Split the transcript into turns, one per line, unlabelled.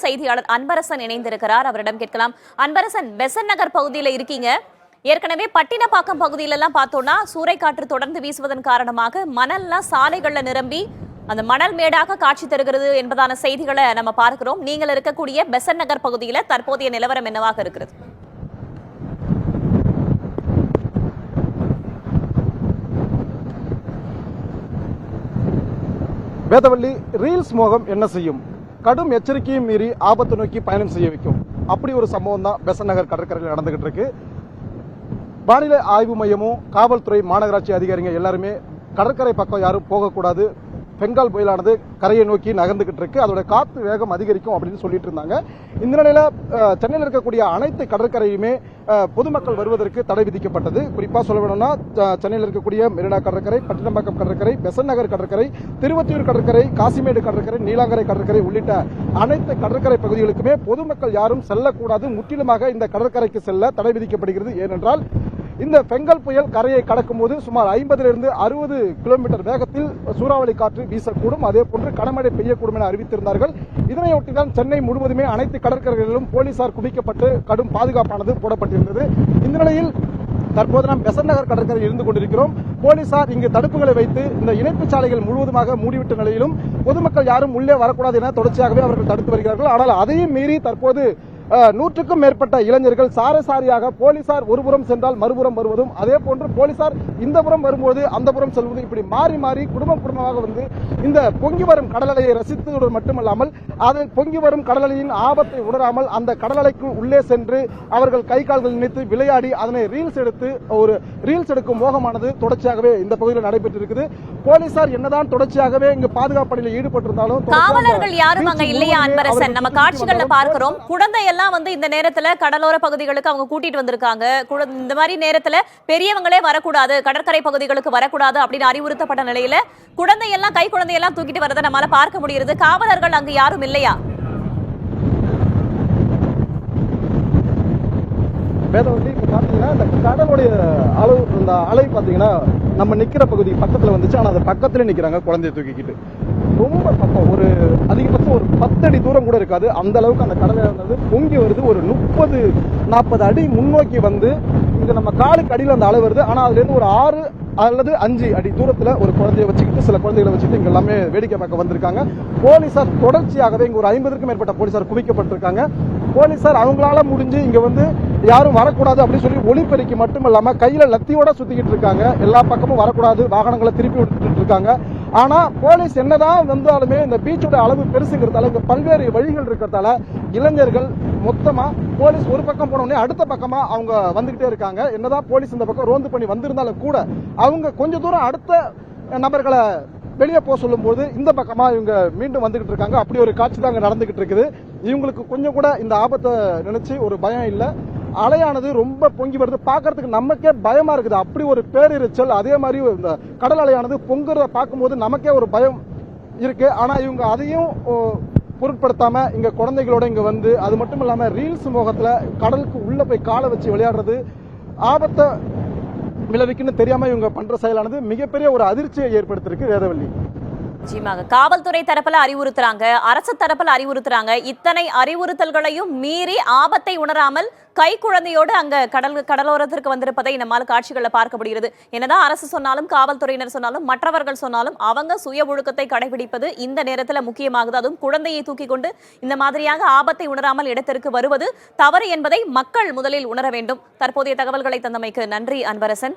செய்தியாளர் அன்பரசன் இணைந்திருக்கிறார். அவரிடம் கேட்கலாம். அன்பரசன், பெசன்ட் நகர் பகுதியில் இருக்கீங்க. ஏற்கனவே பட்டினப்பாக்கம் பகுதியில எல்லாம் பார்த்தோம்னா சூறைக்காற்று தொடர்ந்து வீசுவதன் காரணமாக மணல்லாம் சாலைகள்ல நிரம்பி அந்த மணல் மேடாக காட்சி தருகிறது என்பதான செய்திகளை நம்ம பார்க்கிறோம். நீங்கள் இருக்கக்கூடிய பெசன்ட் நகர் பகுதியில தற்போதைய நிலவரம் என்னவாக இருக்கிறது?
வேதவள்ளி, ரீல்ஸ் மோகம் என்ன செய்யும்? கடும் எச்சரிக்கையும் மீறி ஆபத்து நோக்கி பயணம் செய்ய வைக்கும். அப்படி ஒரு சம்பவம் தான் பெசன்ட் நகர் கடற்கரையில் நடந்துகிட்டு இருக்கு. வானிலை ஆய்வு மையமும் காவல்துறை மாநகராட்சி அதிகாரிகள் எல்லாருமே கடற்கரை பக்கம் யாரும் போகக்கூடாது, பெங்கால் புயலானது கரையை நோக்கி நகர்ந்துகிட்டு இருக்கு, அதோட காத்து வேகம் அதிகரிக்கும் அப்படின்னு சொல்லிட்டு இருந்தாங்க. இந்த நிலையில சென்னையில் இருக்கக்கூடிய அனைத்து கடற்கரையுமே பொதுமக்கள் வருவதற்கு தடை விதிக்கப்பட்டது. குறிப்பா சொல்ல வேணும்னா சென்னையில் இருக்கக்கூடிய மெரினா கடற்கரை, பட்டினப்பாக்கம் கடற்கரை, பெசன்ட் நகர் கடற்கரை, திருவொற்றியூர் கடற்கரை, காசிமேடு கடற்கரை, நீலாங்கரை கடற்கரை உள்ளிட்ட அனைத்து கடற்கரை பகுதிகளுக்குமே பொதுமக்கள் யாரும் செல்லக்கூடாது. முற்றிலுமாக இந்த கடற்கரைக்கு செல்ல தடை விதிக்கப்படுகிறது. ஏனென்றால் இந்த பெங்கால் புயல் கரையை கடக்கும் போது சுமார் 50 to 60 கிலோமீட்டர் வேகத்தில் சூறாவளி காற்று வீசக்கூடும், அதே போன்று கனமழை பெய்யக்கூடும் என அறிவித்திருந்தார்கள். இதனையொட்டிதான் சென்னை முழுவதுமே அனைத்து கடற்கரைகளிலும் போலீசார் குவிக்கப்பட்டு கடும் பாதுகாப்பானது போடப்பட்டிருந்தது. இந்த நிலையில் தற்போது நாம் பெசன்ட் நகர் கடற்கரையில் இருந்து கொண்டிருக்கிறோம். போலீசார் இங்கு தடுப்புகளை வைத்து இந்த இணைப்பு சாலைகள் முழுவதுமாக மூடிவிட்ட நிலையிலும் பொதுமக்கள் யாரும் உள்ளே வரக்கூடாது என தொடர்ச்சியாகவே அவர்கள் தடுத்து வருகிறார்கள். ஆனால் அதையும் மீறி தற்போது 100க்கும் மேற்பட்ட இளைஞர்கள் சாரசாரியாக போலீசார் ஒருபுறம் சென்றால் மறுபுறம் வருவதும், அதே போன்று போலீசார் இந்த புறம் வரும்போது அந்த புறம் செல்வதும், இப்படி மாறி மாறி குடும்பமாக வந்து இந்த பொங்கி வரும் கடலலையை ரசித்ததுடன் மட்டுமல்லாமல் அதில் பொங்கி வரும் கடலலையின் ஆபத்தை உணராமல் அந்த கடலலைக்கு உள்ளே சென்று அவர்கள் கை கால்கள் நினைத்து விளையாடி அதனை ரீல்ஸ் எடுக்கும் மோகமானது தொடர்ச்சியாகவே இந்த பகுதியில் நடைபெற்றிருக்குது. போலீசார் என்னதான் தொடர்ச்சியாகவே இங்கு பாதுகாப்பு பணியில் ஈடுபட்டிருந்தாலும்
காவலர்கள் யாரும் அங்க இல்லையா அன்பரசன்? நம்ம காட்சிகள்ல பார்க்கிறோம். குழந்தை வந்து இந்த நேரத்துல கடலோர பகுதிகளுக்கு அவங்க கூட்டிட்டு வந்திருக்காங்க. இந்த மாதிரி நேரத்துல பெரியவங்களே வரக்கூடாது, கடற்கரை பகுதிகளுக்கு வரக்கூடாது அப்படின்னு அறிவுறுத்தப்பட்ட நிலையில குழந்தையெல்லாம் கை குழந்தையெல்லாம் தூக்கிட்டு வரதை நம்மால பார்க்க முடியுது. காவலர்கள் அங்கு யாரும் இல்லையா?
வேதவள்ளி, இப்ப பாத்தீங்கன்னா இந்த கடலுடைய அளவு, இந்த அலை பாத்தீங்கன்னா நம்ம நிக்கிற பகுதி பக்கத்துல வந்துச்சு. ஆனா அது பக்கத்துல நிக்கிறாங்க குழந்தைய தூக்கிக்கிட்டு. ரொம்ப பக்கம், ஒரு அதிகபட்சம் ஒரு 10 அடி தூரம் கூட இருக்காது, அந்த அளவுக்கு அந்த கடலை வந்து பொங்கி வருது. ஒரு 30-40 அடி முன்னோக்கி வந்து இங்க நம்ம காலுக்கு அடியில் அந்த அளவு வருது. ஆனா அதுல இருந்து ஒரு 6 அல்லது 5 அடி தூரத்துல ஒரு குழந்தைய வச்சுக்கிட்டு சில குழந்தைகளை வச்சுட்டு இங்க எல்லாமே வேடிக்கை பார்க்க வந்திருக்காங்க. போலீசார் தொடர்ச்சியாகவே இங்க ஒரு 50க்கும் மேற்பட்ட போலீசார் குவிக்கப்பட்டிருக்காங்க. போலீசார் அவங்களால முடிஞ்சு இங்க வந்து யாரும் வரக்கூடாது அப்படின்னு சொல்லி ஒளிப்பெருக்கி மட்டும் இல்லாம கையில லத்தியோட சுத்திக்கிட்டு இருக்காங்க. எல்லா பக்கமும் வரக்கூடாது, வாகனங்களை திருப்பி விட்டுட்டு இருக்காங்க. ஆனா போலீஸ் என்னதான் வந்தாலுமே இந்த பீச்சோட அளவு பெருசுங்கிறதால இங்க பல்வேறு வழிகள் இருக்கிறதால இளைஞர்கள் மொத்தமா போலீஸ் ஒரு பக்கம் போன உடனே அடுத்த பக்கமா அவங்க வந்துகிட்டே இருக்காங்க. என்னதான் போலீஸ் இந்த பக்கம் ரோந்து பண்ணி வந்திருந்தாலும் கூட அவங்க கொஞ்ச தூரம் அடுத்த நபர்களை வெளியே போக சொல்லும் போது இந்த பக்கமா இவங்க மீண்டும் வந்துகிட்டு இருக்காங்க. அப்படி ஒரு காட்சி தான் அங்க நடந்துகிட்டு இருக்குது. இவங்களுக்கு கொஞ்சம் கூட இந்த ஆபத்தை நினைச்சு ஒரு பயம் இல்லை. அலையானது ரொம்ப பொங்கி வருது, பார்க்கறதுக்கு நமக்கே பயமா இருக்குது. அப்படி ஒரு பேரிரைச்சல். அதே மாதிரி இந்த கடல் அலையானது பொங்குறத பார்க்கும்போது நமக்கே ஒரு பயம் இருக்கு. ஆனா இவங்க அதையும் பொருட்படுத்தாம இங்க குழந்தைகளோட இங்க வந்து, அது மட்டும் இல்லாம ரீல்ஸ் மோகத்துல கடலுக்கு உள்ள போய் காலை வச்சு விளையாடுறது, ஆபத்தை விளைவிக்குன்னு தெரியாம இவங்க பண்ற செயலானது மிகப்பெரிய ஒரு அதிர்ச்சியை ஏற்படுத்திருக்கு. வேதவள்ளி,
நிச்சயமாக காவல்துறை தரப்புல அறிவுறுத்துறாங்க, அரசு தரப்புல அறிவுறுத்துறாங்க. இத்தனை அறிவுறுத்தல்களையும் மீறி ஆபத்தை உணராமல் கை குழந்தையோடு அங்க கடலோரத்திற்கு வந்திருப்பதை நம்மால் காட்சிகளை பார்க்க முடிகிறது. என்னதான் அரசு சொன்னாலும், காவல்துறையினர் சொன்னாலும், மற்றவர்கள் சொன்னாலும் அவங்க சுய ஒழுக்கத்தை கடைபிடிப்பது இந்த நேரத்தில் முக்கியமாகுது. அதுவும் குழந்தையை தூக்கி கொண்டு இந்த மாதிரியாக ஆபத்தை உணராமல் இடத்திற்கு வருவது தவறு என்பதை மக்கள் முதலில் உணர வேண்டும். தற்போதைய தகவல்களை தந்தமைக்கு நன்றி அன்பரசன்.